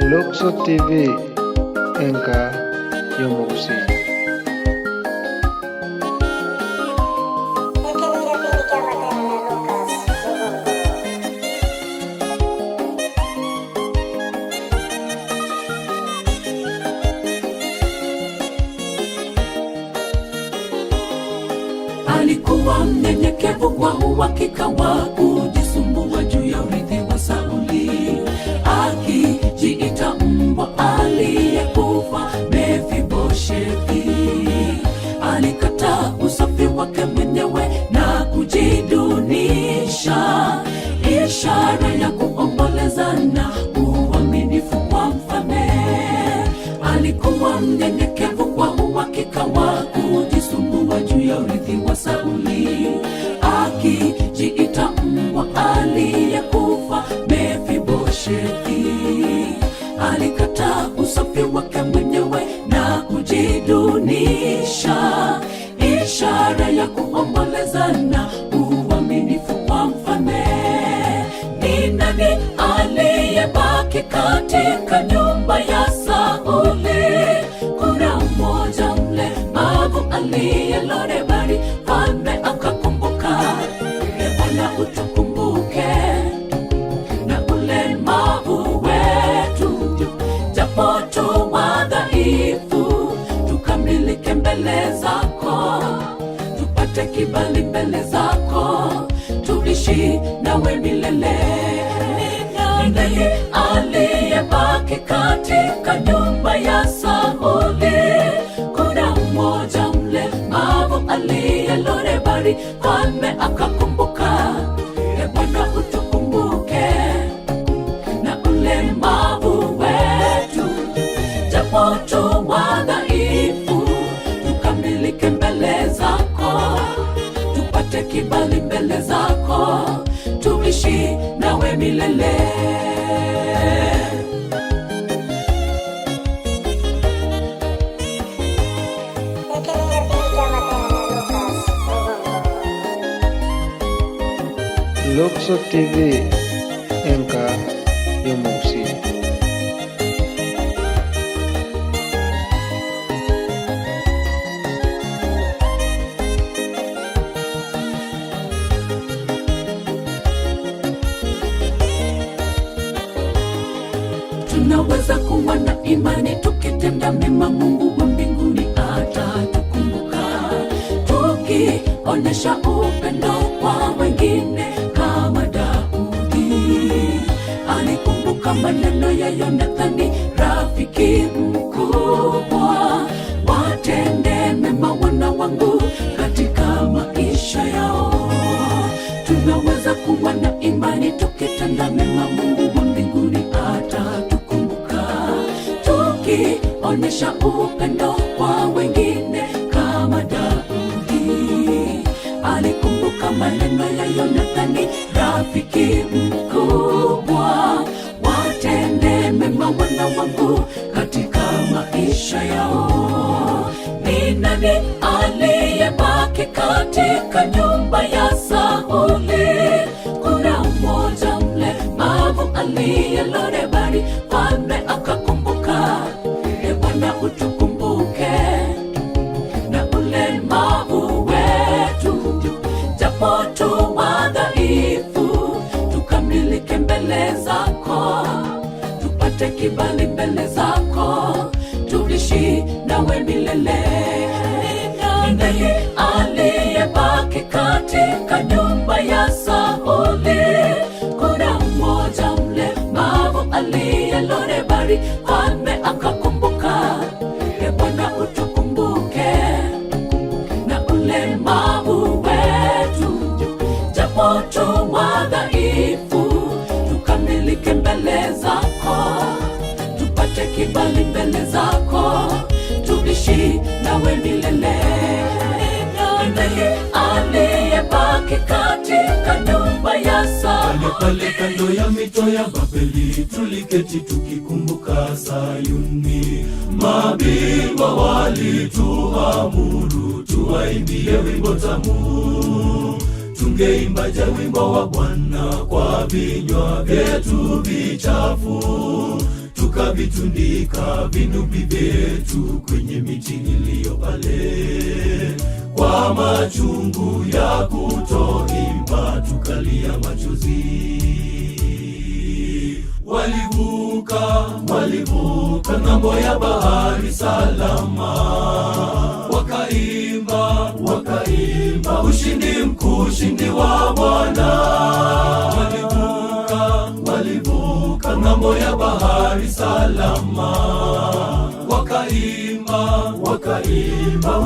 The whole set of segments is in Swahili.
Luxo TV enka yomogusi. Alikuwa mnyenyekevu kwa uhakika wa kujisumbua juu ya urithi wa Sauli, akijiita mbwa aliyekufa Mefiboshethi. Alikataa usafi wake mwenyewe na kujidunisha, ishara ya kuomboleza na uaminifu kwa mfalme. Alikuwa mnyenyekevu kwa uhakika wa kujisumbua juu ya urithi wa Sauli, akijiita mbwa aliyekufa Mefiboshethi. Alikataa usafi wake mwenyewe na kujidunisha, ishara ya kuomboleza na uaminifu kwa mfalme. Ni nani aliyebaki katika nyumba ya Sauli? Kuna mmoja mlemavu aliyelodebari, mfalme akakumbuka. Bwana utukumbuke na ulemavu wetu, japo tu wadhaifu, tukamilike mbele zako, tupate kibali mbele zako, tuishi nawe milele. Ni nani aliyebaki katika nyumba ya Sauli? Kuna mmoja mlemavu aliyelodebari, mfalme akakumbuka. Bwana utukumbuke na ulemavu wetu, japo tu wadhaifu, tukamilike mbele zako, tupate kibali mbele zako, tuishi nawe milele. Luxo TV enka yomogusi. Tunaweza kuwa na imani tukitenda mema, Mungu wa mbinguni atatukumbuka. Tukionesha upendo kwa wengine kama Daudi alikumbuka maneno ya Yonathani, rafiki mkubwa. Watende mema wana wangu katika maisha yao. Tunaweza kuwa na imani tukitenda mema, Mungu wa mbinguni atatukumbuka. Tukionesha upendo kwa wengine kama Daudi alikumbuka maneno ya Yonathani, rafiki mkubwa. Watende mema wana wangu katika maisha yao. Ni nani aliyebaki katika nyumba ya Sauli? Kuna mmoja mlemavu aliyelodebari, mfalme akakumbuka. Bwana utukumbuke na ulemavu wetu, japo tu wadhaifu, tukamilike mbele zako, tupate kibali mbele zako, tuishi nawe milele. Ni nani aliyebaki katika nyumba ya Sauli? Kuna mmoja mlemavu aliyelodebari, mfalme akakumbuka. Bwana utukumbuke na ulemavu wetu, japo tu wadhaifu, tukamilike mbele zako, tupate kibali mbele zako, tuishi nawe milele. Ni nani aliyebaki katika nyumba ya Sauli? Pale kando ya mito ya Babeli tuliketi tukikumbuka Sayuni. Mabingwa walituamuru tuwaimbie wimbo tamu. Tungeimbaje wimbo wa Bwana kwa vinywa vyetu vichafu? tukavitundika vinubi vyetu kwenye miti iliyo pale. Kwa machungu ya kutoimba tukalia machozi. Walivuka ng'ambo ya bahari salama, wakaimba ushindi mkuu, ushindi wa Bwana. Walivuka ng'ambo ya bahari salama, wakaimba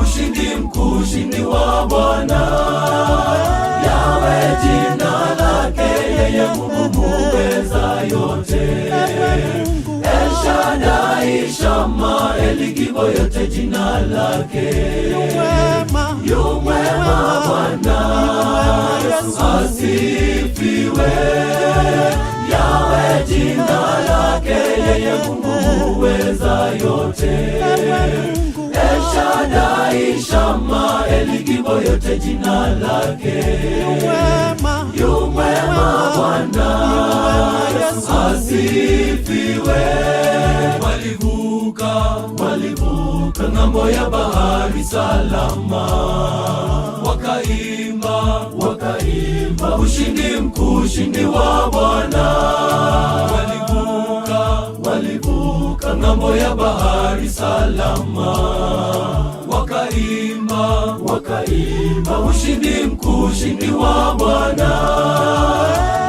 ushindi mkuu, ushindi wa Bwana. Yawe jina lake, yeye Mungu muweza yote. El Shaddai, Shama, Eligibo, yote jina lake. Yu mwema Bwana Yesu asifiwe. Yawe jina lake, yeye Mungu muweza yote. El Shaddai, Shama, Eligibo, yote jina lake. Yu mwema Bwana Yesu asifiwe. Walivuka ng'ambo ya bahari salama, wakaimba ushindi mkuu, ushindi wa Bwana. Walivuka ng'ambo ya bahari salama, wakaimba ushindi mkuu, ushindi wa Bwana.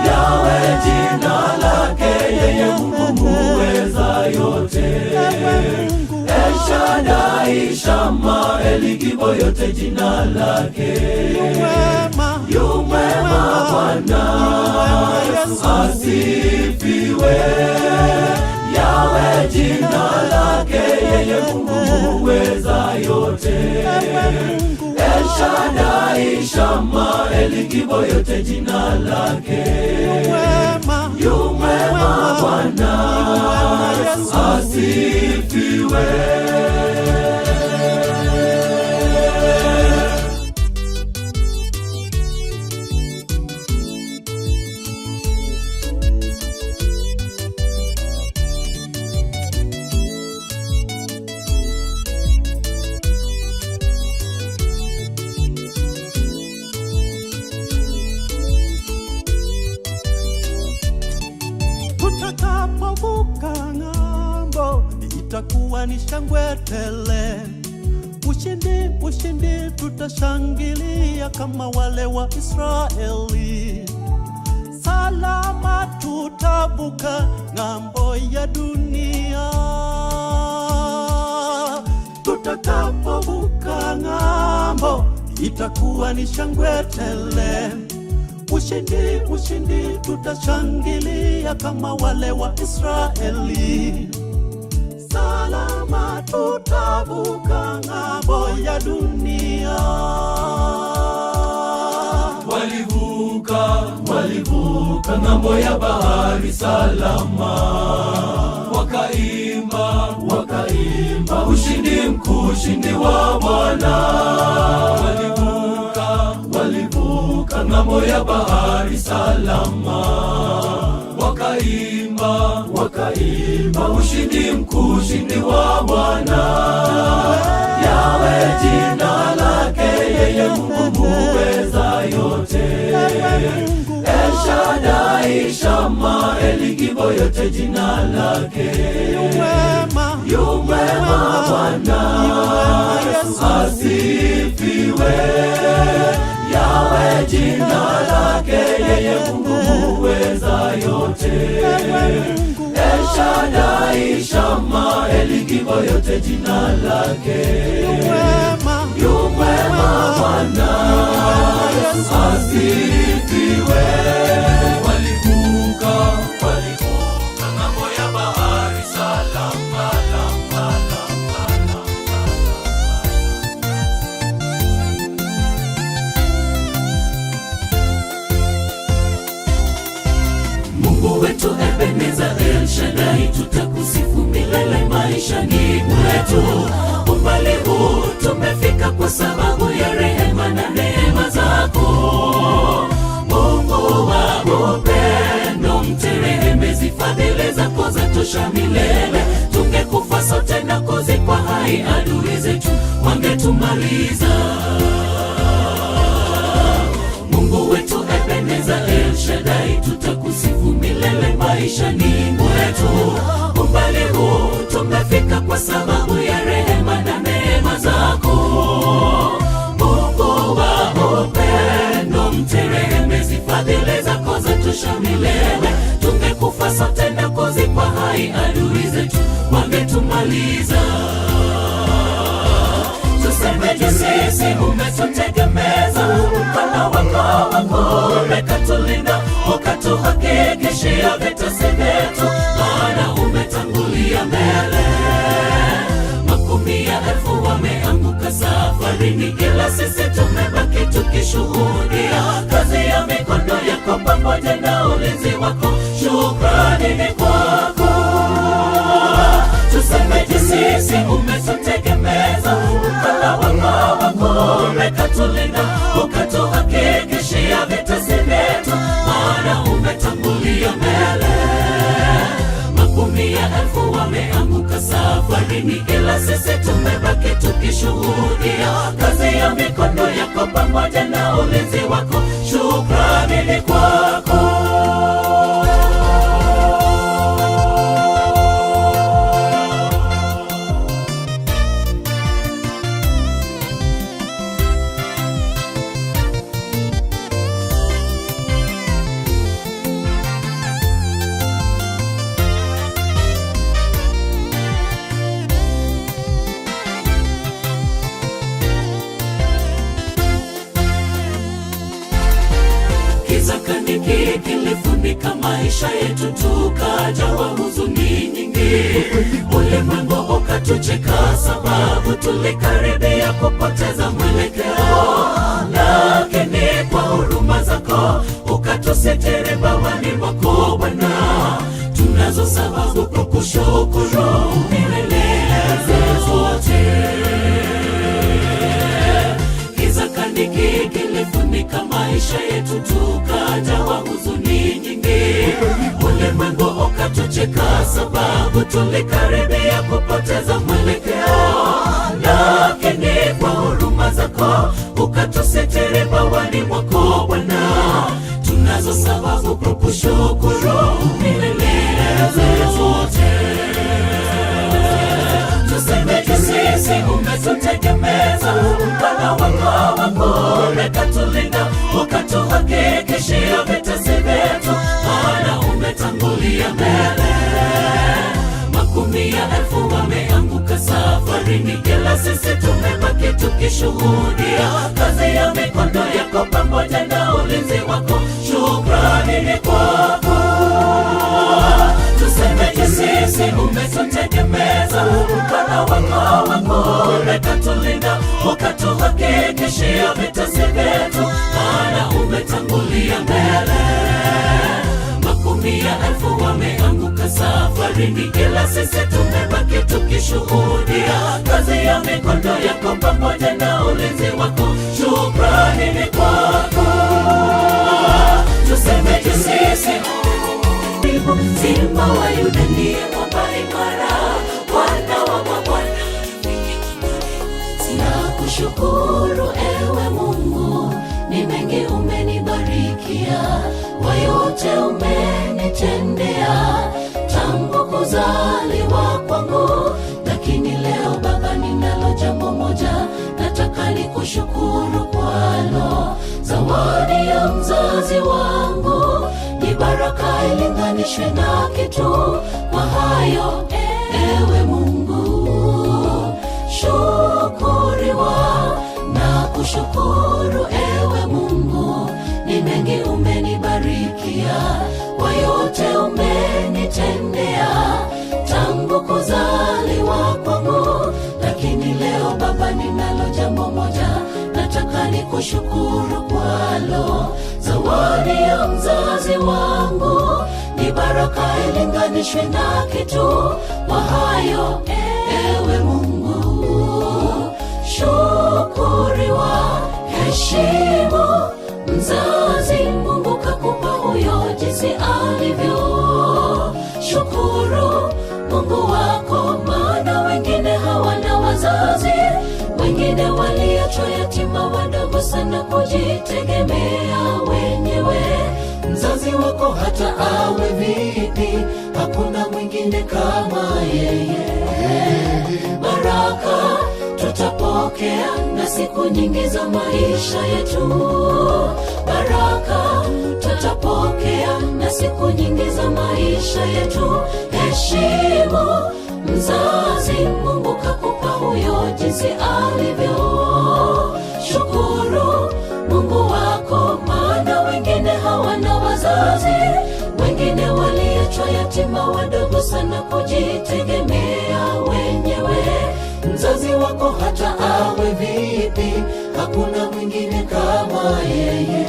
Yawe jina lake, yeye Mungu muweza yote. El Shaddai, Shama, Eligibo, yote jina lake. Yu mwema Bwana Yesu asifiwe. Yawe jina lake, yeye Mungu muweza yote. El Shaddai, Shama, Eligibo, yote jina lake. Yu mwema Bwana Yesu asifiwe. Tutakapovuka ng'ambo, itakuwa ni shangwe tele. Ushindi tutashangilia kama wale wa Israeli. Salama tutavuka ng'ambo ya dunia. Tutakapovuka ng'ambo, itakuwa ni shangwe tele. Ushindi tutashangilia kama wale wa Israeli. Salama tutavuka ng'ambo ya dunia. Walivuka ng'ambo ya bahari salama, wakaimba ushindi mkuu, ushindi wa Bwana. Walivuka ng'ambo ya bahari salama, wakaimba ushindi mkuu, ushindi wa Bwana. Yawe jina lake, yeye Mungu muweza yote. El Shaddai, Shama, Eligibo, yote jina lake. Yu mwema Bwana Yesu asifiwe. Yawe jina lake, yeye Mungu muweza yote. El Shaddai, Shama, Eligibo, yote jina lake. Yu mwema Bwana Yesu asifiwe. Walivuka ng'ambo ya bahari salama. Mungu wetu Ebeneza, El Shaddai, tutakusifu milele maishani mwetu. Umbali huu tumefika kwa sababu ya rehema na neema zako. Mungu wa upendo, mterehemezi, fadhili zako zatu zatosha milele. Tungekufa sote na kuzikwa hai, adui zetu wangetumaliza. Mungu wetu Ebeneza El Shaddai, tutakusifu milele maishani mwetu. Umbali huu tumefika kwa sababu ya rehema na neema zako. Mungu wa upendo mterehemezi, fadhili zako zatosha milele. Tungekufa sote na kuzikwa hai, adui zetu wangetumaliza. Tusemeje sisi umetutegemeza, mkono wako umekatulinda, ukatuhakikishia vita si vyetu, maana umetangulia mbele. Makumi ya elfu wameanguka safarini, ila sisi tumebaki tukishuhudia kazi ya mikono yako pamoja na ulinzi wako. Shukrani ni kwako. Tusemeje sisi umetutegemeza, mkono wako umekatulinda, ukatuhakikishia vita si vyetu, maana umetangulia mbele. Makumi ya elfu wameanguka safarini, ila sisi tumebaki tukishuhudia kazi ya mikono yako pamoja na ulinzi wako. Shukrani ni kwako. Kizakaniki kilifunika maisha yetu, tukajawa huzuni nyingi. Ulimwengu ukatucheka sababu tulikaribia kupoteza mwelekeo, lakini kwa huruma zako ukatusitiri bawani mwako Bwana. Tunazo sababu kukushukuru milele zote. Kizakaniki kilifunika maisha yetu, tukajawa huzuni nyingi. Ulimwengu ukatucheka sababu tulikaribia kupoteza mwelekeo, lakini kwa huruma zako ukatusitiri bawani mwako Bwana. Tunazo sababu kukushukuru milele zote. Tusemeje sisi umetutegemeza, mkono wako umekatulinda, ukatuhakikishia vita si vyetu, maana umetangulia mbele. Makumi ya elfu wameanguka safarini, ila sisi tumebaki tukishuhudia kazi ya mikono yako pamoja na ulinzi wako. Shukrani ni kwako. Tusemeje sisi umetutegemeza, mkono wako umekatulinda, ukatuhakikishia vita si vyetu, maana umetangulia mbele. Makumi ya elfu wameanguka safarini, ila sisi tumebaki tukishuhudia kazi ya mikono yako pamoja na ulinzi wako. Shukrani ni kwako. Tusemeje sisi Simba wa Yuda ndiye mwamba imara, Bwana wa mabwana. Sinakushukuru ewe Mungu, ni mengi umenibarikia, kwa yote umenitendea tangu kuzaliwa kwangu. Lakini leo Baba, ninalo jambo moja nataka nikushukuru kwalo. Zawadi ya mzazi wangu ni baraka ilinganishwe na kitu. Kwa hayo ewe Mungu shukuriwa, na kushukuru ewe Mungu, ni mengi umenibarikia, kwa yote umenitendea tangu kuzaliwa kwangu. Lakini leo Baba, ninalo jambo moja nataka nikushukuru kwalo. Zawadi ya mzazi wangu ni baraka ilinganishwe na kitu. Kwa hayo ewe Mungu shukuriwa. Heshimu mzazi, Mungu kakupa huyo jinsi alivyo. Shukuru sana kujitegemea wenyewe. Mzazi wako hata awe vipi, hakuna mwingine kama yeye. Baraka tutapokea na siku nyingi za maisha yetu. Baraka tutapokea na siku nyingi za maisha yetu. Heshimu mzazi, Mungu kakupa huyo jinsi alivyo. Shukuru Mungu wako, maana wengine hawana wazazi, wengine waliachwa yatima wadogo sana kujitegemea wenyewe. Mzazi wako hata awe vipi, hakuna mwingine kama yeye.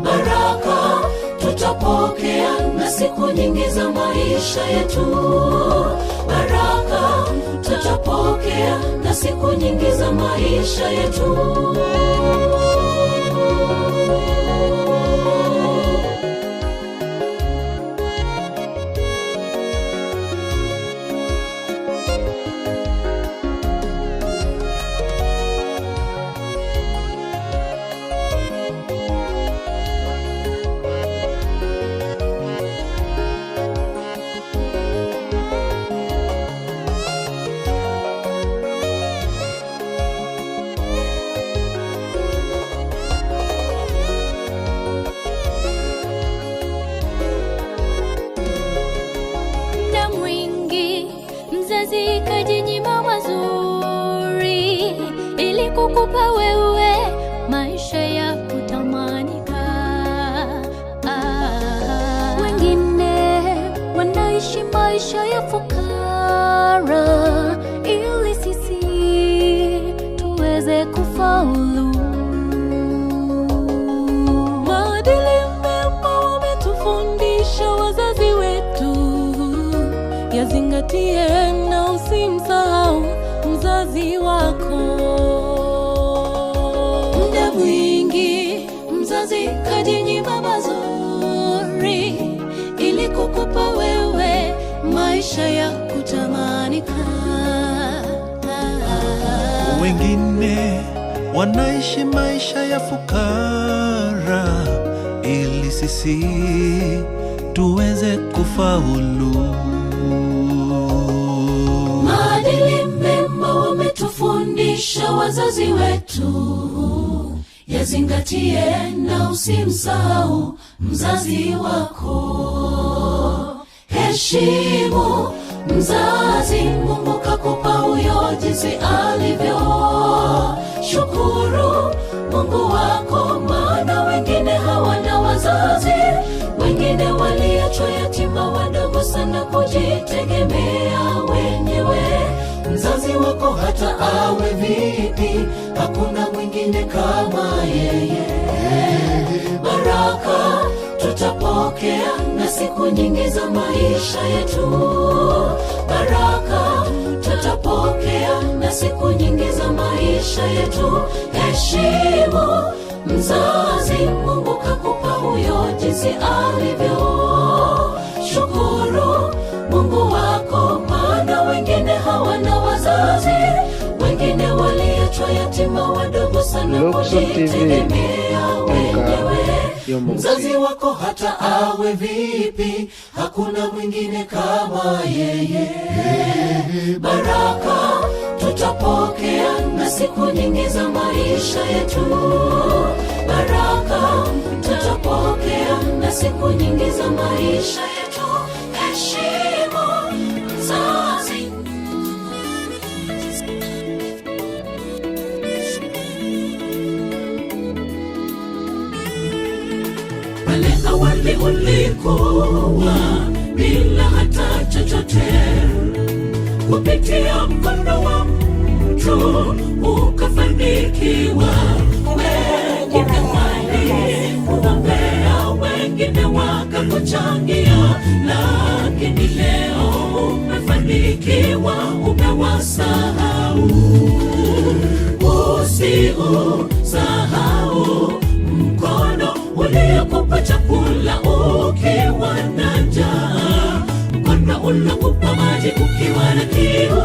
Baraka tutapokea na siku nyingi za maisha yetu. Baraka tutapokea na siku nyingi za maisha yetu. Mzazi kajinyima mazuri ili kukupa wewe maisha ya kutamanika. Wengine wanaishi maisha ya fukara ili sisi tuweze kufaulu. Maadili mema wametufundisha wazazi wetu, yazingatie na usimsahau mzazi wako. Muda mwingi mzazi kajinyima mazuri ili kukupa wewe maisha ya kutamanika. Wengine wanaishi maisha ya fukara ili sisi tuweze kufaulu. Maadili mema wametufundisha wazazi wetu, yazingatie na usimsahau mzazi wako. Heshimu mzazi, Mungu kakupa huyo jinsi alivyo. Shukuru Mungu wako, maana wengine hawana wazazi, wengine waliachwa yatima wadogo sana kujitegemea wenyewe. Mzazi wako hata awe vipi, hakuna mwingine kama yeye. Baraka tutapokea na siku nyingi za maisha yetu. Baraka tutapokea na siku nyingi za maisha yetu. Heshimu mzazi, Mungu kakupa huyo jinsi alivyo. Shukuru Mungu wako, maana wengine hawana wazazi, wengine waliachwa yatima wadogo sana kujitegemea wenyewe. Mzazi wako hata awe vipi, hakuna mwingine kama yeye. Baraka tutapokea na siku nyingi za maisha yetu. Baraka tutapokea na siku nyingi za maisha yetu. Heshimu mzazi. Pale awali ulikuwa bila hata chochote, kupitia mkono wa mtu ukafanikiwa. Wengine walikuombea, wengine wakakuchangia, lakini leo umefanikiwa, umewasahau. Usiusahau mkono uliokupa chakula ukiwa na njaa, mkono uliokupa maji ukiwa na kiu.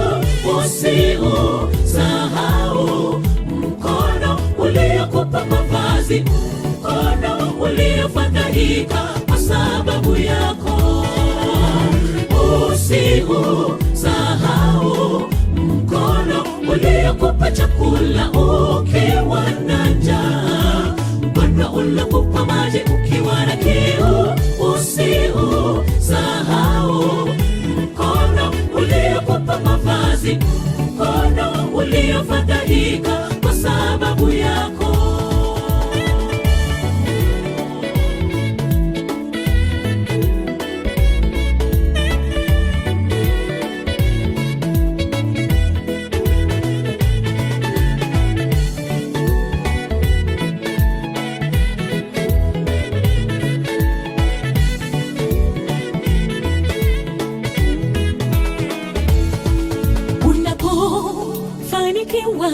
Usiusahau mkono ulio uliokupa mavazi, mkono uliofadhaika kwa sababu yako. Usiusahau mkono uliokupa chakula ukiwa na njaa, mkono uliokupa maji ukiwa na kiu. Usiusahau mkono uliokupa mavazi, mkono uliofadhaika kwa sababu yako. Unapofanikiwa,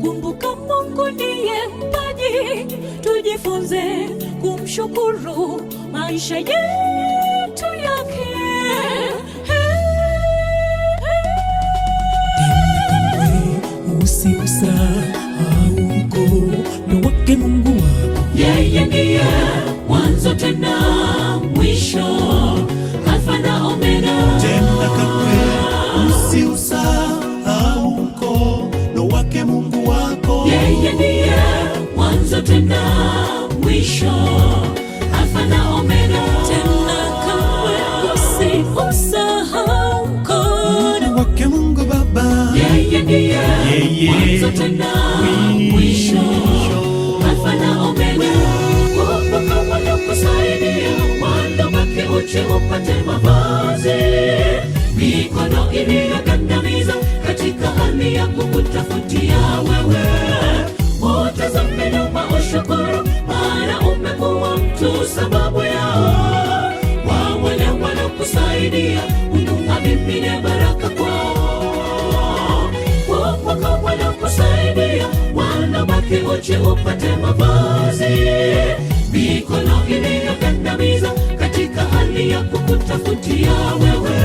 kumbuka Mungu ndiye mpaji. Tujifunze kumshukuru maisha yetu yake. Usiusahau mkono wake Mungu wako. Yeye ndiye mwanzo tena mwisho, Alfa na Omega. Tena kamwe usiusahau mkono wake Mungu wako. Yeye ndiye mwanzo tena mwisho, Alfa na Omega. Tena kamwe usiusahau mkono wake Mungu Baba. Yeye ndiye mwanzo tena mwisho, Alfa na Omega. Kumbuka waliokusaidia, walobaki uchi upate mavazi, mikono iliyogandamiza katika hali ya kukutafutia wewe. Utazame nyuma ushukuru, maana umekuwa mtu sababu yao. Kwa wale waliokusaidia, Mungu amimine baraka kwao. Kumbuka waliokusaidia, walobaki uchi upate mavazi, mikono iliyogandamiza katika hali ya kukutafutia wewe.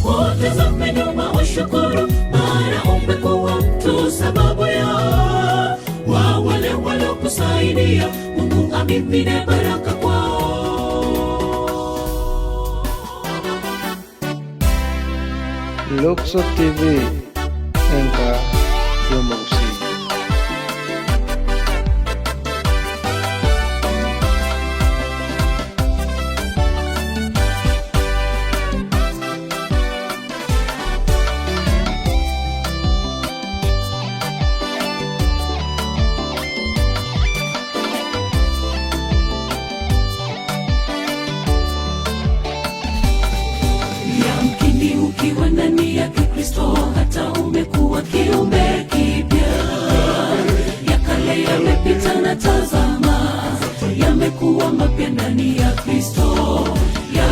Utazame nyuma ushukuru, maana umekuwa mtu sababu yao. Wa wale waliokusaidia, Mungu amimine baraka kwao. Luxor TV engka yomosi. Yamkini ukiwa ndani ya Kristo, hata umekuwa kiumbe kipya. Ya kale yamepita na tazama, yamekuwa mapya ndani ya Kristo. Ya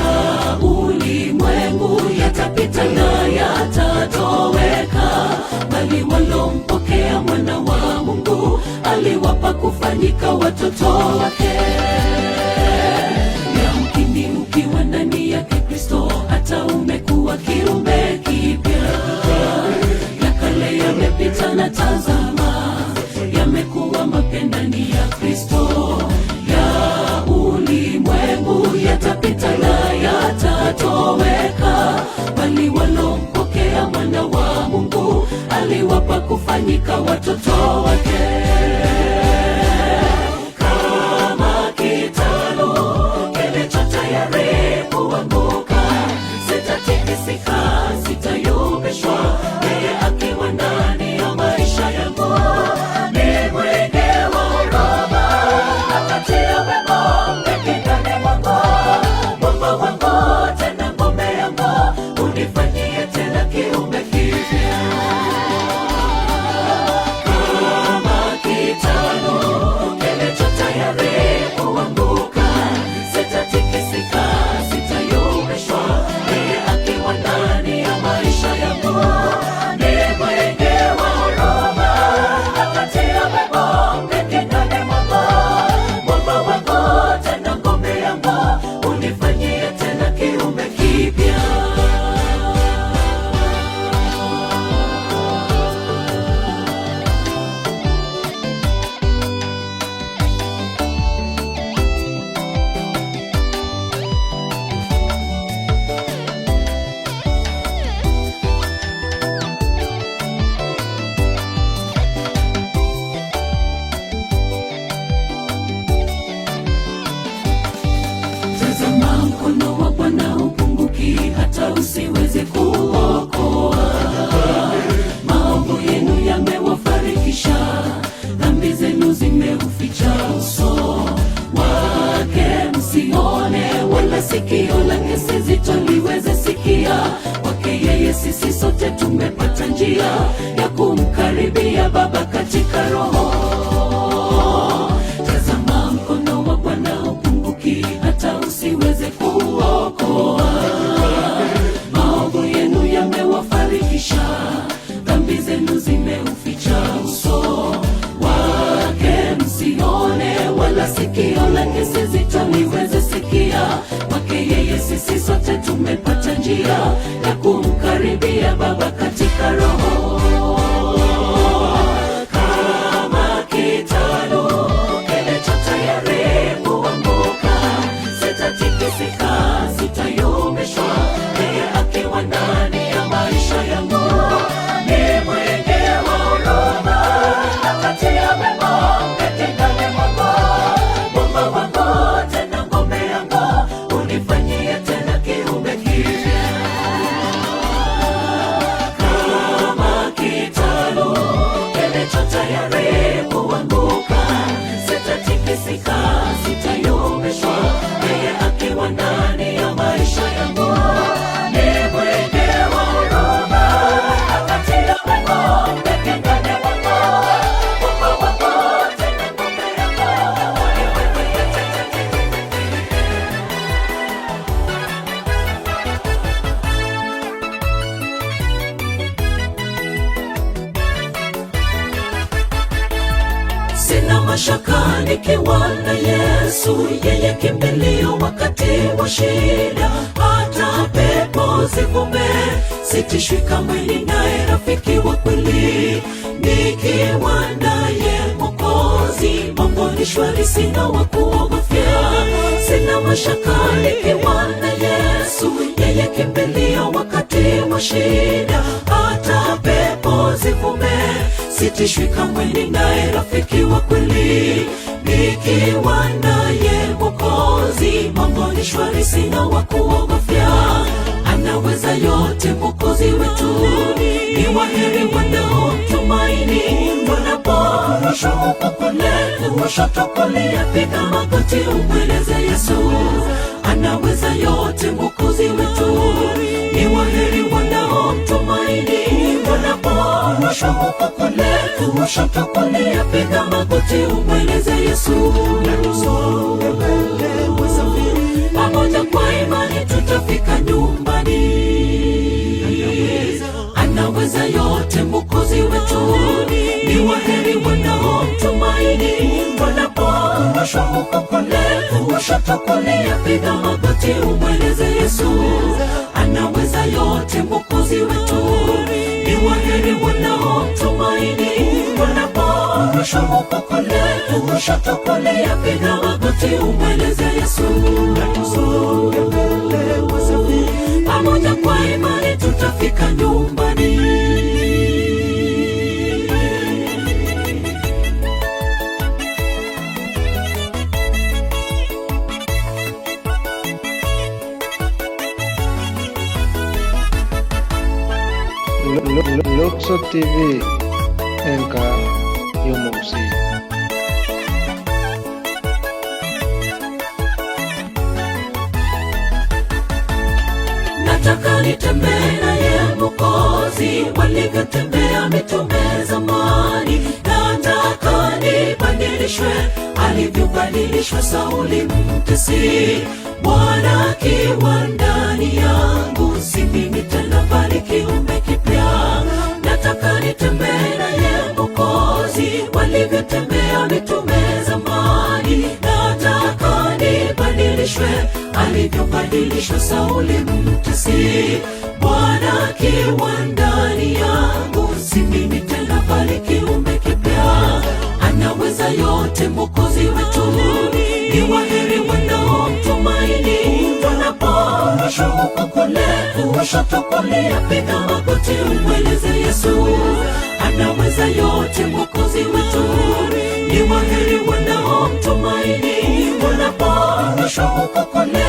ulimwengu yatapita na yatatoweka, bali walompokea mwana wa Mungu aliwapa kufanyika watoto wake. Yamkini ukiwa ndani ya Kristo, hata umekuwa kiumbe kipya. Ya kale yamepita na tazama, yamekuwa mapya ndani ya Kristo. Ya ulimwengu yatapita na yatatoweka, bali walompokea mwana wa Mungu aliwapa kufanyika watoto wake. Kama kitalu kilicho tayari kuanguka, sitatikisika, sitayumbishwa. Yeye akiwa ndani ya maisha yangu, ni mwenge wa huruma, atatia wema mbinguni mwangu. Mungu wangu tena ngome yangu, unifanyie tena kiumbe kipya. Kama sikio lake si zito liweze sikia. Kwake yeye sisi sote tumepata njia ya kumkaribia Baba katika roho. Kama kitalu kilicho tayari kuanguka, sitatikisika, sitayumbishwa, yeye akiwa ndani ya maisha yangu. Ni mwingi wa huruma, akatia mema katikati mwangu. Mungu wangu tena ngome yangu, unifanyie tena kiumbe kipya. Kama kitalu kilicho tayari kuanguka, sitatikisika, sitayumbishwa, yeye akiwa ndani ya maisha yangu. Ni mwingi wa huruma, akatia mema katikati mwangu. Mungu wangu tena ngome yangu, unifanyie tena Sina mashaka nikiwa na Yesu, yeye kimbilio wakati wa shida. Hata pepo zivume, sitishwi kamwe, ninaye rafiki wa kweli. Nikiwa naye Mwokozi, mambo ni shwari, sina wa kuogofya. Sina mashaka nikiwa na Yesu, yeye kimbilio wakati wa shida. Hata pepo zivume, sitishwi kamwe, ninaye rafiki wa kweli. Nikiwa naye Mwokozi, mambo ni shwari, sina wa kuogofya. Anaweza yote Mwokozi wetu, ni waheri wanaomtumaini. Wanaporushwa huku kule, kushoto kulia, piga magoti umweleze Yesu. Anaweza yote Mwokozi wetu, ni waheri wanaomtumaini. Wanaporushwa huku kule, kushoto kulia, piga magoti umweleze Yesu. Pamoja kwa imani tutafika nyumbani. Anaweza yote Mwokozi wetu, ni waheri wanaomtumaini. Wanaporushwa huku kule, kushoto kulia, piga magoti umweleze Yesu. Anaweza yote Mwokozi wetu, ni waheri wanaomtumaini. Wanaporushwa huku kule, kushoto kulia, piga magoti umweleze Yesu. Pamoja kwa imani tutafika nyumbani. Luxo TV enka yumuksi. Nataka nitembee naye Mwokozi, walivyotembea mitume zamani. Nataka nibadilishwe, alivyobadilishwa Sauli mtesi. Bwana akiwa ndani yangu, si mimi tena bali kiumbe kipya. Nataka nitembee naye Mwokozi, walivyotembea mitume zamani. Nataka nibadilishwe, alivyobadilishwa Sauli mtesi. Bwana akiwa ndani yangu, si mimi tena bali kiumbe kipya. Anaweza yote Mwokozi wetu, ni waheri wanaomtumaini. Wanaporushwa huku kule, kushoto kulia, piga magoti umweleze Yesu. Anaweza yote Mwokozi wetu, ni waheri wanaomtumaini. Wanaporushwa huku kule,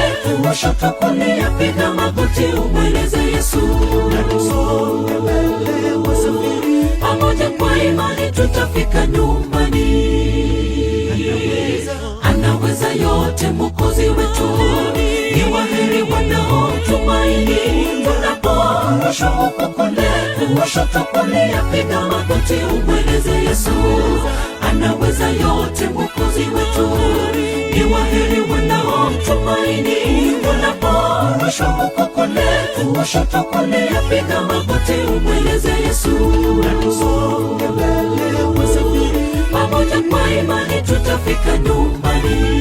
kushoto kulia, piga magoti umweleze Yesu. Pamoja kwa imani tutafika nyumbani. Anaweza yote Mwokozi wetu, ni waheri wanaomtumaini. Wanaporushwa huku kule, kushoto kulia, piga magoti umweleze Yesu. Anaweza yote Mwokozi wetu, ni waheri wanaomtumaini. Wanaporushwa huku kule, kushoto kulia, piga magoti umweleze Yesu. Pamoja kwa imani tutafika nyumbani.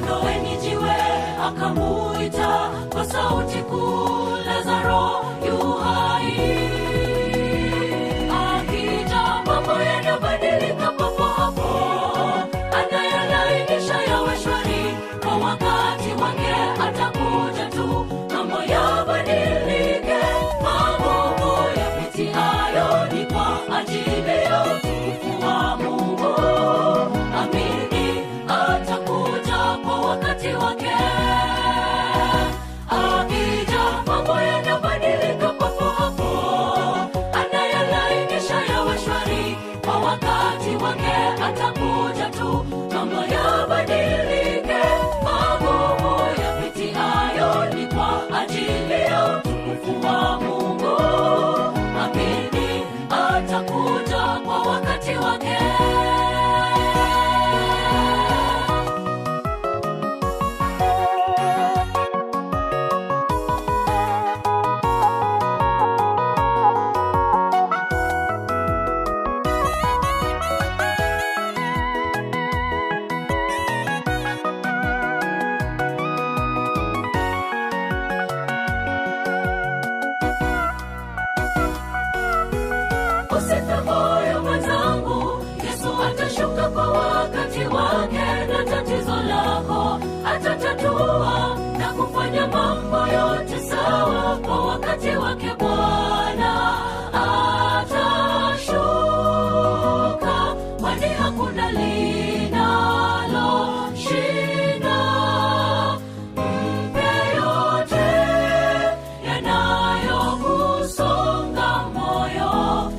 ondoeni jiwe. Akamuita kwa sauti kuu, Lazaro yu hai. Akija mambo yanabadilika papo hapo, anayalainisha yawe shwari. Kwa wakati wake atakuja tu, mambo yabadilike. Magumu yapitiayo ni kwa ajili ya utukufu wa Mungu. Amini atakuja kwa wakati wake. Akija mambo yanabadilika papo hapo, anayalainisha yawe shwari. Kwa wakati wake atakuja tu, mambo yabadilike. Magumu yapitiayo ni kwa ajili ya utukufu wa Mungu. Amini atakuja kwa wakati wake. Usife moyo mwenzangu, Yesu atashuka kwa wakati wake, na tatizo lako atatatua na kufanya mambo yote sawa kwa wakati wake. Bwana atashuka, kwani hakuna linalo shinda. Mpe yote yanayokusonga moyo,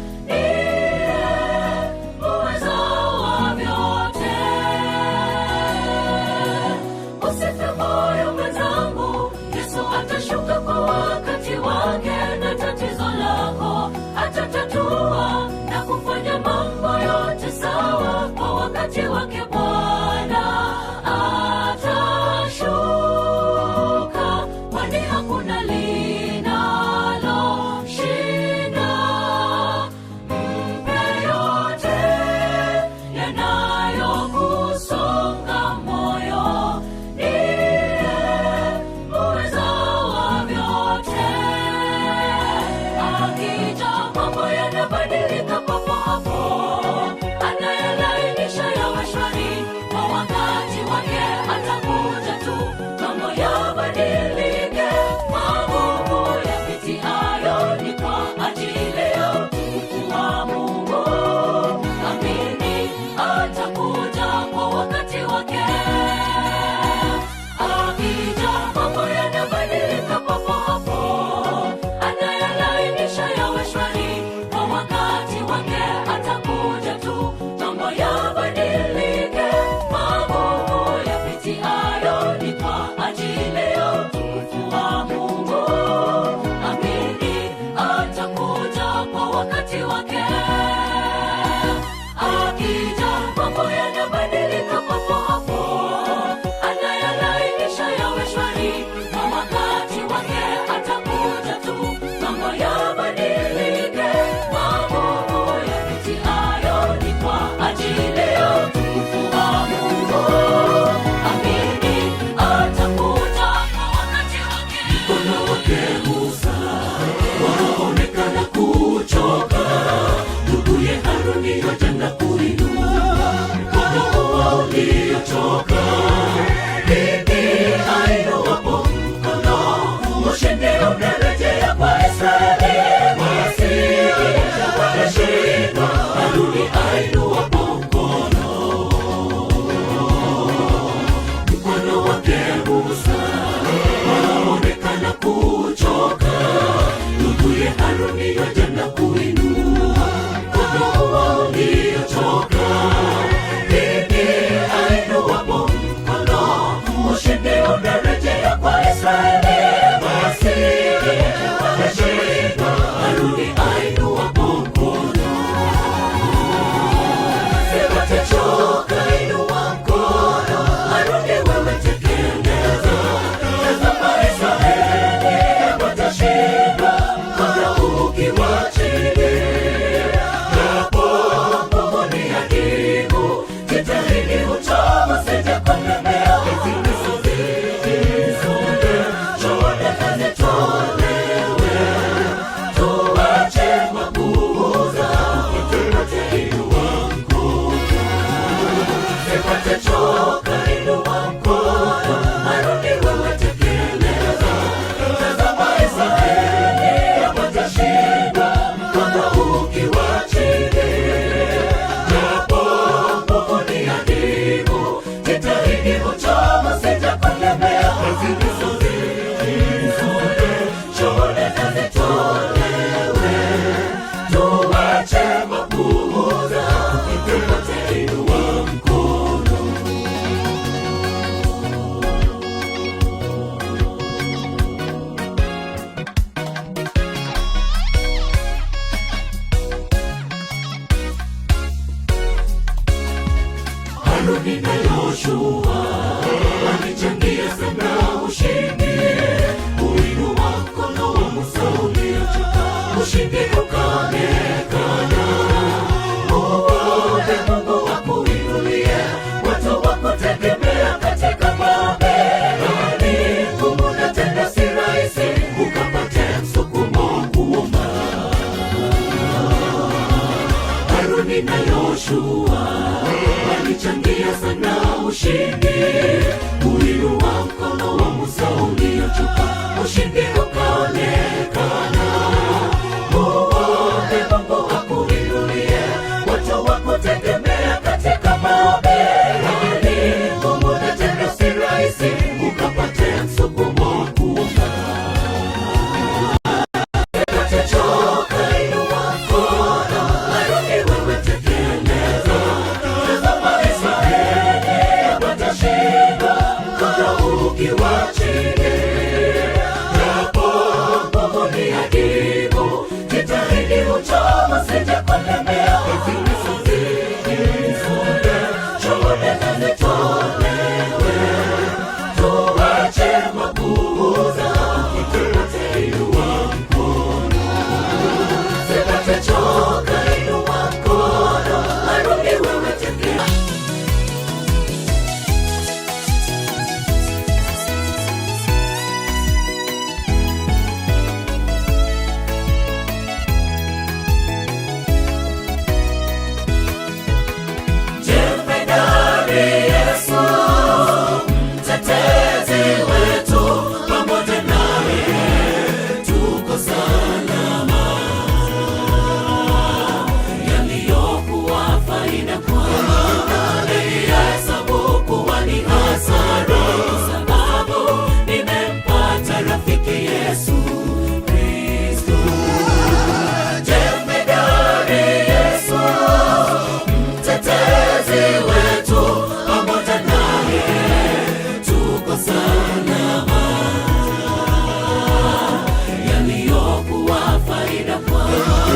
atashuka kwa wakati wake, na tatizo lako atatatua na kufanya mambo yote sawa kwa wakati wake. Bwana atashuka, kwani hakuna linalo shinda. Mpe yote yanayokusonga moyo, yanabadilika papo hapo, anayalainisha yawe shwari. Kwa wakati wake atakuja tu, mambo yabadilike. Magumu yapitiayo ni kwa ajili ya utukufu wa Mungu. Amini atakuja kwa wakati wake. Akija mambo yanabadilika papo hapo, anayalainisha yawe shwari. Kwa wakati wake atakuja tu, mambo yabadilike. Magumu yapitiayo ni kwa ajili ya utukufu wa Mungu. Amini atakuja kwa wakati wake. Akija mambo yanabadilika papo hapo, anayalainisha yawe shwari. Kwa wakati wake atakuja tu, mambo yabadilike. Magumu yapitiayo ni kwa ajili ya utukufu wa Mungu. Amini atakuja kwa wakati wake. Mkono wake Musa waonekana kuchoka, nduguye Haruni yote na kuinua. Mkono huo uliochoka, bibi ainuwapo mkono, Moshe ndio unarejea kwa Israeli. Watashindwa, Haruni ainuwapo mkono. Mkono wake Musa waonekana kuchoka, nduguye Haruni yote na kuinua. Mkono huo uliochoka, bibi ainuwapo mkono, Moshe ndio unarejea kwa Israeli. Watashindwa, Haruni ainuwapo mkono. Watachoka, inua mkono, Haruni wewe tekeleza. Tazama Israeli watashindwa, mkono ukiwa chini. Japo nguvu ni adimu, jitahidi uchovu usije kulemea. bora ukiwa chini, japo nguvu ni adimu, jitahidi uchoma sije kulemea. Shuhuda na zitolewe, tuache makuza, tupate inua mkono, sipate choka, inua mkono, arudi wewe teke.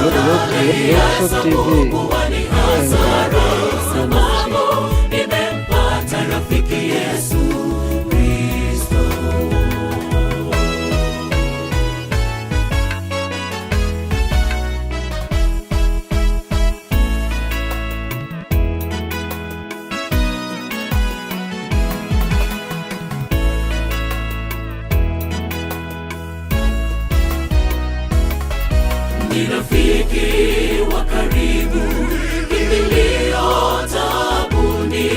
Luxo TV nimempata rafiki Yesu Kristo. Ni rafiki wa karibu, kimbilio taabuni,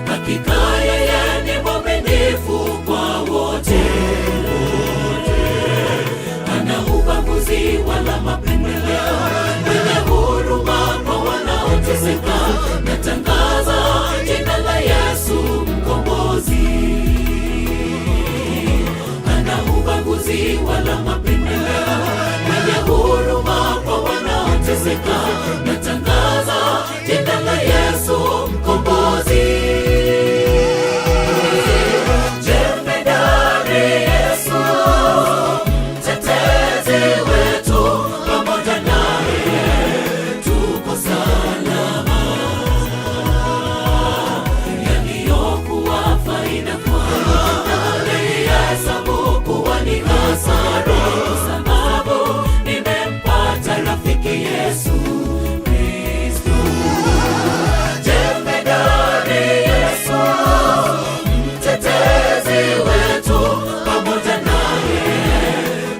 hakika yeye ni mwaminifu kwa wote. Hana ubaguzi wala mapendeleo, mwenye huruma kwa wanaoteseka. Natangaza jina la Yesu mkombozi. Hana ubaguzi wala mapendeleo, mwenye huruma kwa wanaoteseka. Natangaza jina la Yesu mkombozi. Jemedari Yesu, mtetezi wetu, pamoja naye tuko salama. Yaliyokuwa faida kwangu nalihesabu kuwa ni hasara, sababu nimempata rafiki Yesu Kristo. Jemedari Yesu, mtetezi wetu, pamoja naye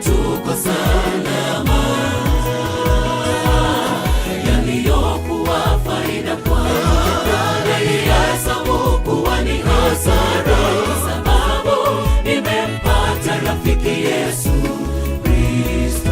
tuko salama. Yaliyokuwa faida kwangu nalihesabu kuwa ni hasara, sababu nimempata rafiki Yesu Kristo.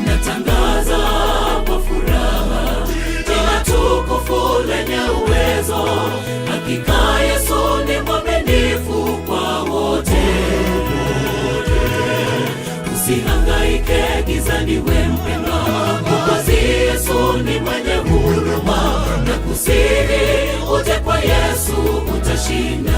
Natangaza kwa furaha jina tukufu lenye uwezo, hakika Yesu ni mwaminifu kwa wote. Usihangaike gizani we mpendwa, Mwokozi Yesu ni mwenye huruma, na kusihi uje kwa Yesu utashinda.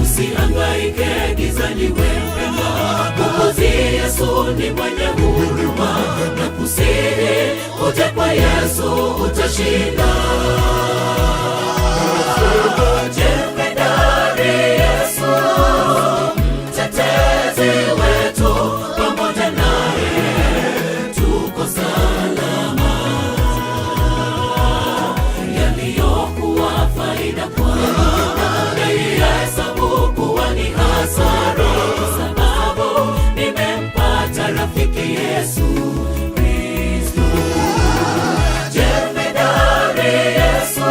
Usihangaike gizani we mpendwa, Mwokozi Yesu ni mwenye huruma, na kusihi uje kwa Yesu utashinda. Jemedari Yesu, mtetezi wetu, pamoja naye tuko salama. Yaliyokuwa faida kwangu nalihesabu kuwa ni hasara, sababu nimempata rafiki Yesu Kristo. Jemedari Yesu,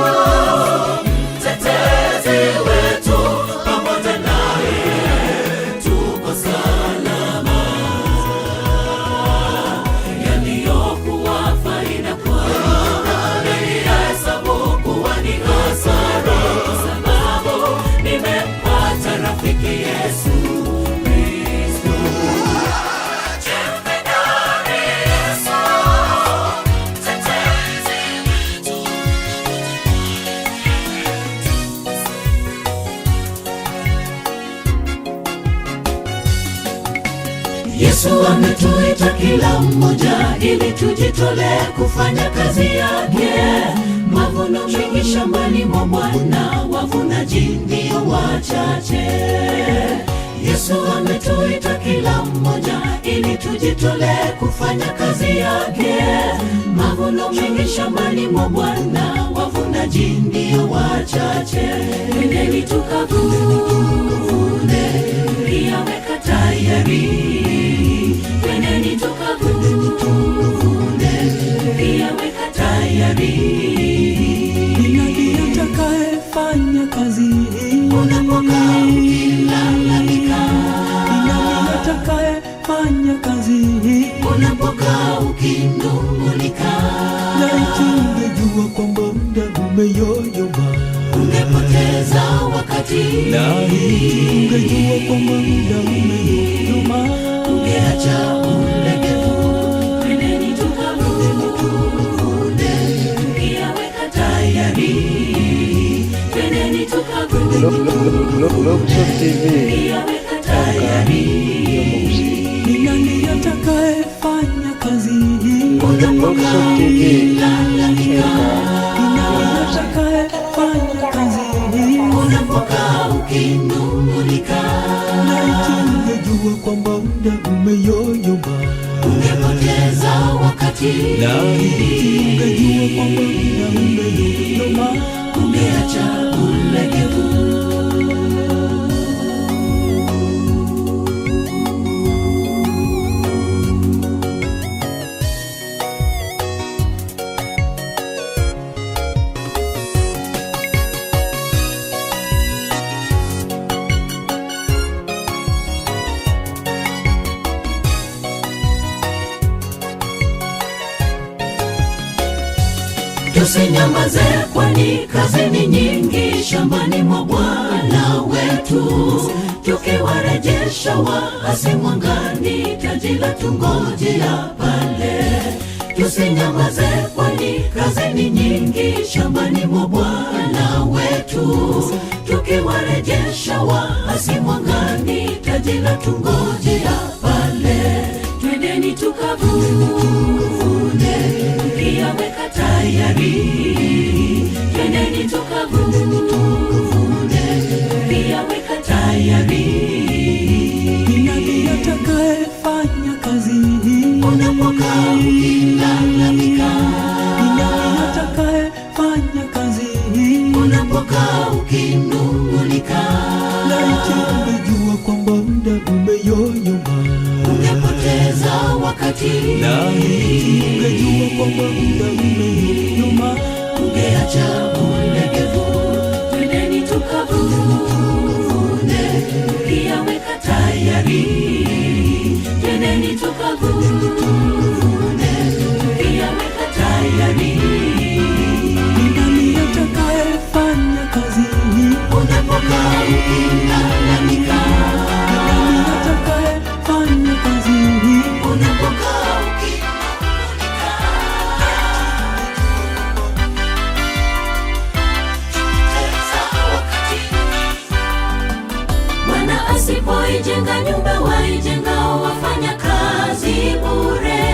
Yesu ametuita kila mmoja ili tujitolee kufanya kazi yake. Mavuno mengi shambani mwa Bwana, wavunaji ndio wachache. Yesu ametuita kila mmoja ili tujitolee kufanya kazi yake. Mavuno mengi shambani mwa Bwana, wavunaji ndio wachache. Twendeni tukavune, pia weka tayari. Twendeni tukavune, pia weka tayari. Ni nani atakayefanya kazi hii? Unapokaa ukilalamika, Ni nani atakayefanya kazi hii? unapokaa ukinung'unika, Laiti ungejua kwamba muda umeyoyoma. ungepoteza wakati. Laiti ungejua kwamba muda umeyoyoma. Ungeacha ulegevu. Twendeni tukavune, pia weka tayari. Twendeni tukavune, Luxo TV pia weka tayari. Ni nani atakayefanya kazi hii? Luxo TV Lalamika, Ni nani atakayefanya kazi hii? unapokaa ukinung'unika, Laiti ungejua kwamba muda umeyoyoma. ungepoteza wakati. Laiti ungejua kwamba muda umeyoyoma. Ungeacha ulegevu. Tusinyamaze, kwani kazi ni nyingi shambani mwa Bwana wetu. Tukiwarejesha waasi mwangani, taji la tungojea pale. Tusinyamaze, kwani kazi ni nyingi shambani mwa Bwana wetu. Tukiwarejesha waasi mwangani, taji la tungojea pale. Twendeni tukavune, pia weka tayari. Twendeni tukavune, pia weka tayari. Ni nani atakayefanya kazi hii? Unapokaa ukilalamika, Ni nani atakayefanya kazi hii? unapokaa ukinung'unika, Laiti ungejua kwamba muda umeyoyoma. ungepoteza wakati. Laiti ungejua kwamba muda umeyoyoma. Ungeacha ulegevu. Twendeni tukavune, pia weka tayari. Twendeni tukavune, pia weka tayari. Ni nani atakayefanya kazi hii? Unapokaa ukilalamika, Ni nani atakayefanya kazi hii? unapokaa ukinung'unika, unapoteza wakati. Bwana asipoijenga nyumba, waijengao wafanya kazi bure.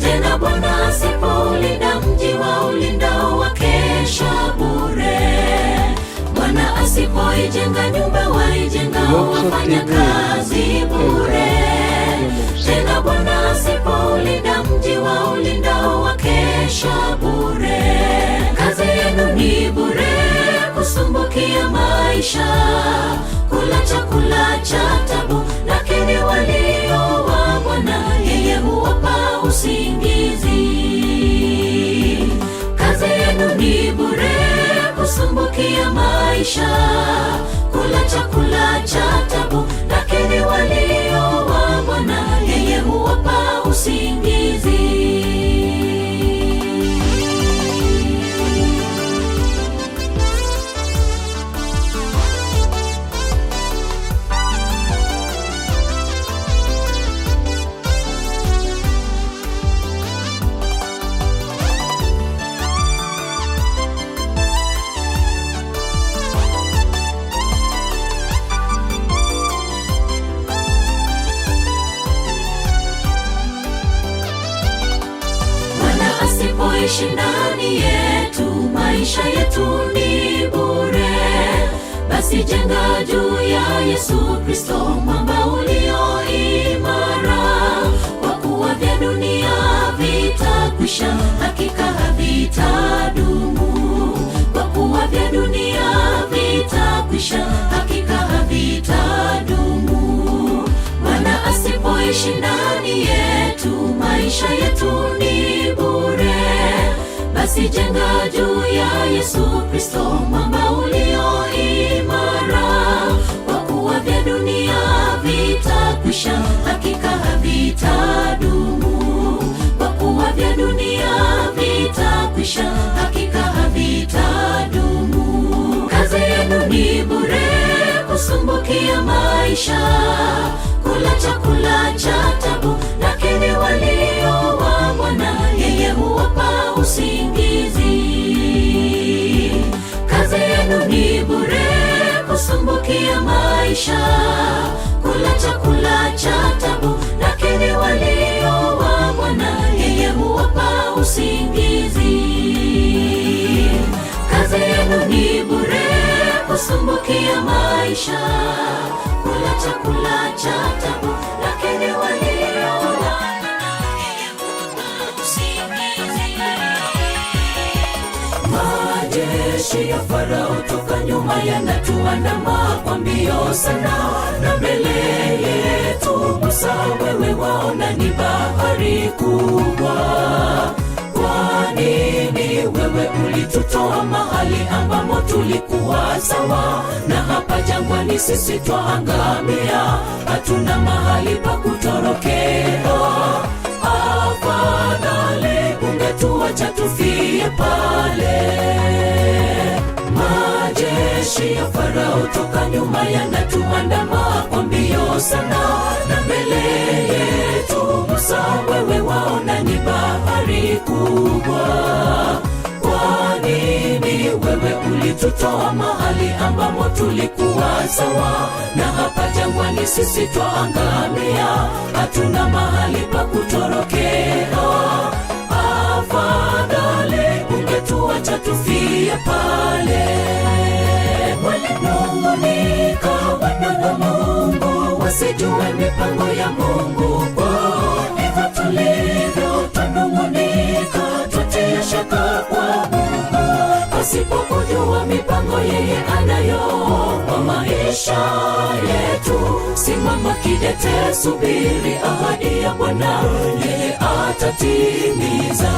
Tena Bwana asipoulinda mji, waulindao wakesha bure. Bwana asipoijenga nyumba, waijengao wafanya kazi bure. Tena Bwana asipoulinda mji, waulindao wakesha bure. Kazi yenu ni bure, kusumbukia maisha, kula chakula cha tabu, lakini walio wa Bwana yeye huwapa usingizi. Kazi yenu ni bure, kusumbukia maisha, kula chakula cha tabu, lakini walio wa Bwana yeye huwapa usingizi. asipoishi ndani yetu, maisha yetu ni bure. Basi jenga juu ya Yesu Kristo, mwamba ulio imara. Kwa kuwa vya dunia vitakwisha, hakika havitadumu. Kwa kuwa vya dunia vitakwisha, hakika havitadumu. Bwana asipoishi ndani yetu, maisha yetu ni bure. Basi jenga juu ya Yesu Kristo, mwamba ulio imara. Kwa kuwa vya dunia vitakwisha, hakika havitadumu. Kwa kuwa vya dunia vitakwisha, hakika havitadumu. Kazi yenu ni bure, kusumbukia maisha, kula chakula cha tabu, lakini walio wa Bwana yeye huwapa usingizi. Kazi yenu ni bure, kusumbukia maisha, kula chakula cha tabu, lakini walio wa Bwana yeye huwapa usingizi. Kazi yenu ni bure, kusumbukia maisha, kula chakula cha tabu, lakini walio wa Bwana yeye huwapa usingizi. Majeshi ya Farao toka nyuma yanatuandama kwa mbio sana, na mbele yetu Musa, wewe waona ni bahari kubwa. Kwa nini wewe ulitutoa mahali ambamo tulikuwa sawa, na hapa jangwani sisi twaangamia, hatuna mahali pa kutorokea? Afadhali ungetuacha tufie pale. Majeshi ya Farao toka nyuma yanatuandama kwa mbio sana, na mbele yetu Musa, wewe waona ni bahari kubwa. Kwa nini wewe ulitutoa mahali ambamo tulikuwa sawa, na hapa jangwani sisi twaangamia, hatuna mahali pa kutorokea? Afadhali ungetuacha tufie pale. Walinung'unika wana wa Mungu, wasijue mipango ya Mungu kwao. Hivyo tulivyo twanung'unika, twatia shaka kwa Mungu, pasipo kujua mipango yeye anayo kwa maisha yetu. Simama kidete, subiri ahadi ya Bwana, yeye atatimiza.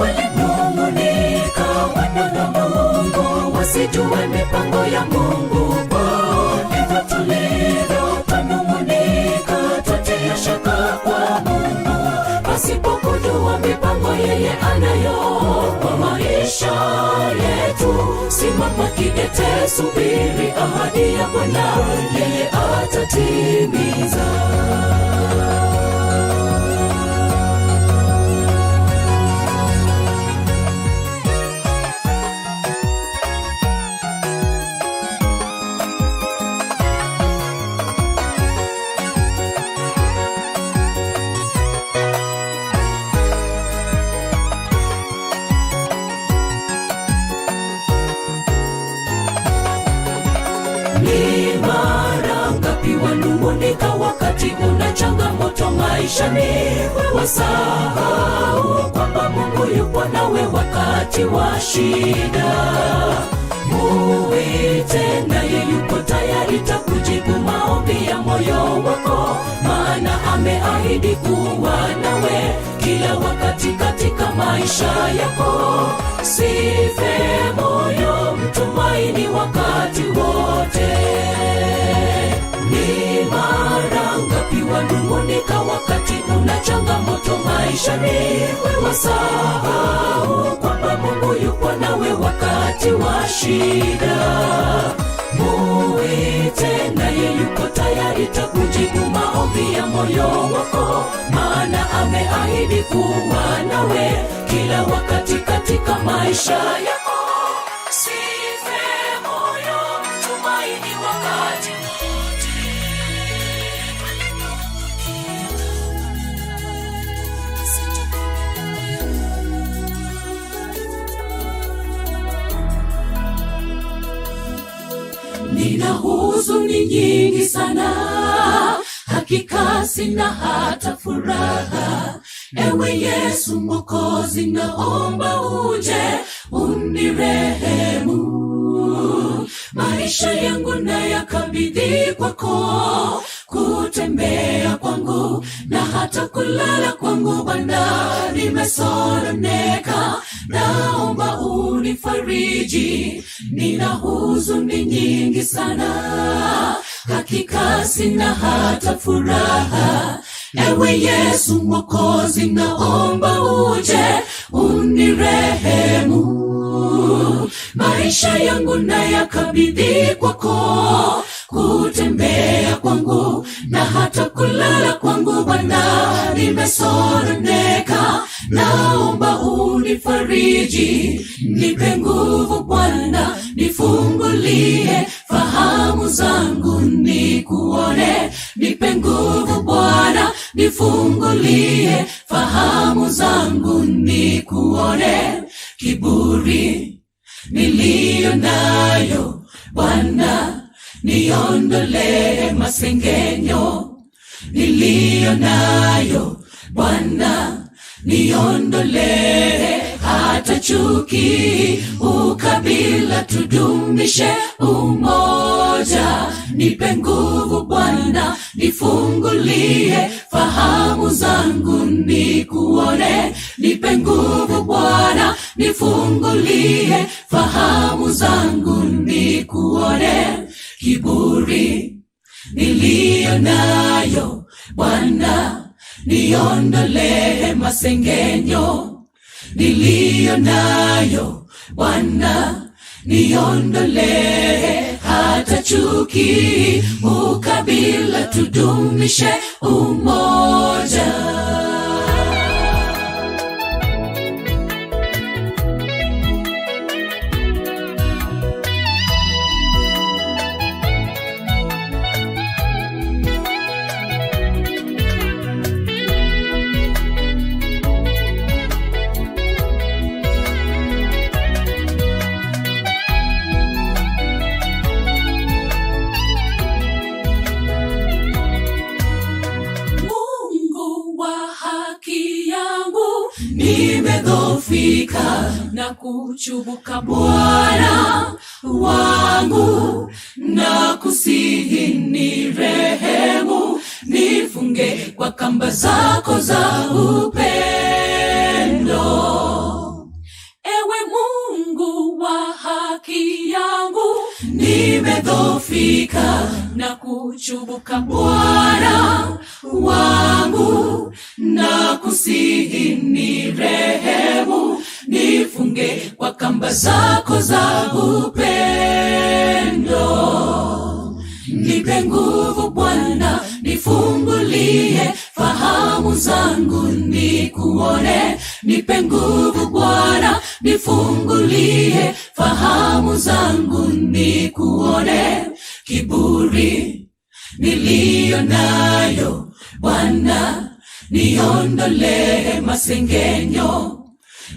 Walinung'unika wana wa Mungu, wasijue mipango ya Mungu kwao. Hivyo tulivyo twanung'unika, twatia shaka kwa Mungu, pasipo kujua mipango yeye anayo kwa maisha yetu. Simama kidete, subiri ahadi ya Bwana, yeye atatimiza. Ni mara ngapi wanung'unika wakati una changamoto maishani? Wasahau kwamba Mungu yupo nawe wakati wa shida. Muite naye yupo tayari takujibu maombi ya moyo wako, maana ameahidi kuwa nawe kila wakati katika maisha yako. Sife moyo, mtumaini wakati wote. Ni mara ngapi wanung'unika wakati una changamoto maishani? Wasahau kwamba Mungu yupo nawe wakati wa shida. Muite naye yuko tayari takujibu maombi ya moyo wako, maana ameahidi kuwa nawe kila wakati katika maisha yako. Sife moyo, mtumaini wakati wote. huzuni nyingi sana, hakika sina hata furaha. Ewe Yesu Mwokozi, naomba uje unirehemu. Maisha yangu nayakabidhi kwako, kutembea kwangu na hata kulala kwangu Bwana nimesononeka, naomba unifariji. Nina huzuni nyingi sana, hakika sina hata furaha. Ewe Yesu Mwokozi, naomba uje unirehemu. Maisha yangu nayakabidhi kwako, kutembea kwangu na hata kulala kwangu Bwana nimesononeka, naomba unifariji. Nipe nguvu Bwana, nifungulie fahamu zangu nikuone. Nipe nguvu Bwana, nifungulie fahamu zangu nikuone. Kiburi niliyo nayo Bwana, niondolee. Masengenyo niliyo nayo Bwana, niondolee. Hata chuki, ukabila, tudumishe umoja. Nipe nguvu Bwana, nifungulie fahamu zangu nikuone. Nipe nguvu Bwana, nifungulie fahamu zangu nikuone. Kiburi niliyo nayo Bwana, niondolee. Masengenyo niliyo nayo Bwana, niondolee. Hata chuki, ukabila, tudumishe umoja. Nimedhoofika na kuchubuka Bwana wangu, na kusihi nirehemu. Nifunge kwa kamba zako za upendo. Ewe Mungu wa haki yangu, nimedhoofika na kuchubuka Bwana wangu, na kusihi nirehemu. Nifunge kwa kamba zako za upendo. Nipe nguvu Bwana, nifungulie fahamu zangu nikuone. Nipe nguvu Bwana, nifungulie fahamu zangu nikuone. Kiburi niliyo nayo Bwana, niondolee. Masengenyo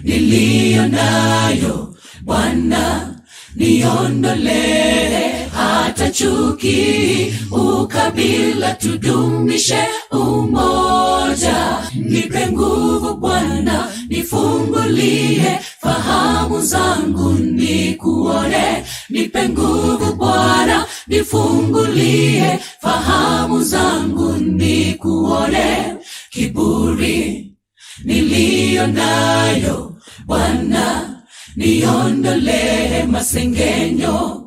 niliyo nayo Bwana, niondolee. Hata chuki, ukabila, tudumishe umoja. Nipe nguvu Bwana, nifungulie fahamu zangu nikuone. Nipe nguvu Bwana, nifungulie fahamu zangu nikuone. Kiburi niliyo nayo Bwana, niondolee. Masengenyo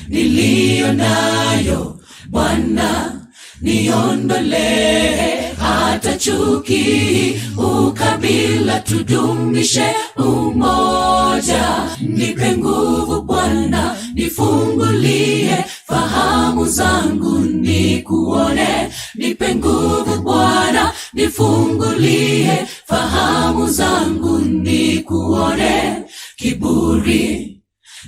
niliyo nayo Bwana, niondolee. Hata chuki, ukabila, tudumishe umoja. Nipe nguvu Bwana, nifungulie fahamu zangu nikuone. Nipe nguvu Bwana, nifungulie fahamu zangu nikuone. Kiburi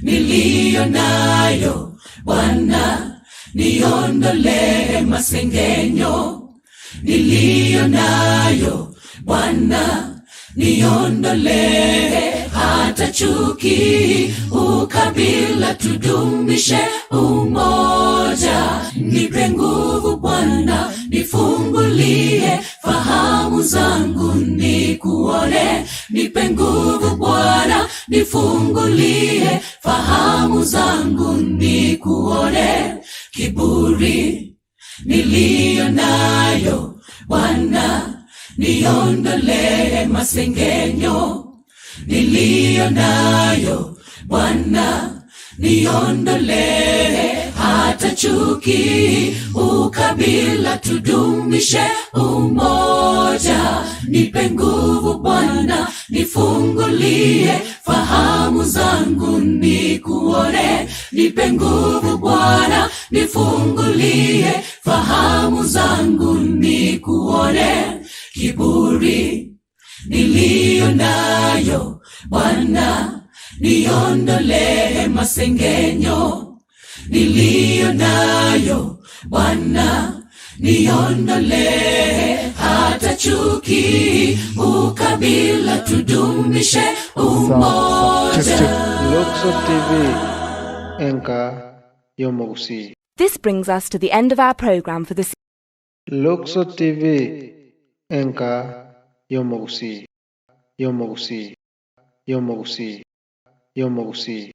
niliyo nayo Bwana, niondolee. Masengenyo niliyo nayo Bwana, niondolee hata chuki, ukabila, tudumishe umoja. Nipe nguvu Bwana, nifungulie fahamu zangu nikuone. Nipe nguvu Bwana, nifungulie fahamu zangu nikuone. Kiburi niliyo nayo Bwana, niondolee. Masengenyo niliyo nayo Bwana, niondolee. Hata chuki, ukabila, tudumishe umoja. Nipe nguvu Bwana, nifungulie fahamu zangu nikuone. Nipe nguvu Bwana, nifungulie fahamu zangu nikuone. Kiburi niliyo nayo Bwana, niondolee. Masengenyo niliyo nayo Bwana, niondolee. Hata chuki, ukabila, tudumishe umoja. Luxor TV Enka Yomogusi. This brings us to the end of our program for this. Luxor TV Enka Yomogusi. Yomogusi. Yomogusi. Yomogusi.